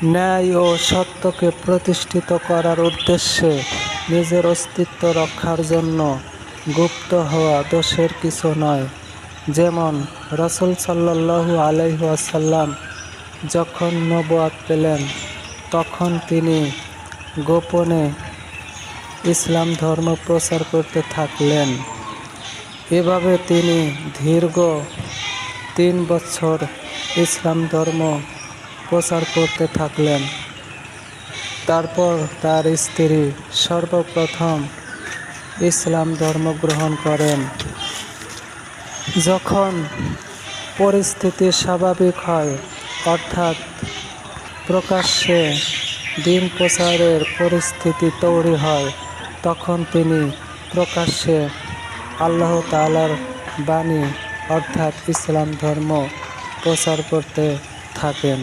ন্যায় ও সত্যকে প্রতিষ্ঠিত করার উদ্দেশ্যে নিজের অস্তিত্ব রক্ষার জন্য গুপ্ত হওয়া দোষের কিছু নয়। যেমন রাসূল সাল্লাল্লাহু আলাইহি ওয়াসাল্লাম যখন নবুয়ত পেলেন তখন তিনি গোপনে ইসলাম ধর্ম প্রচার করতে থাকলেন। এভাবে তিনি দীর্ঘ 3 বছর ইসলাম ধর্ম প্রচার করতে থাকলেন। তারপর তার স্ত্রী সর্বপ্রথম ইসলাম ধর্ম গ্রহণ করেন। যখন পরিস্থিতি স্বাভাবিক হয়, অর্থাৎ প্রকাশ্যে দ্বীন প্রচারের পরিস্থিতি তৈরি হয়, তখন তিনি প্রকাশ্যে আল্লাহ তাআলার বাণী অর্থাৎ ইসলাম ধর্ম প্রচার করতে থাকেন।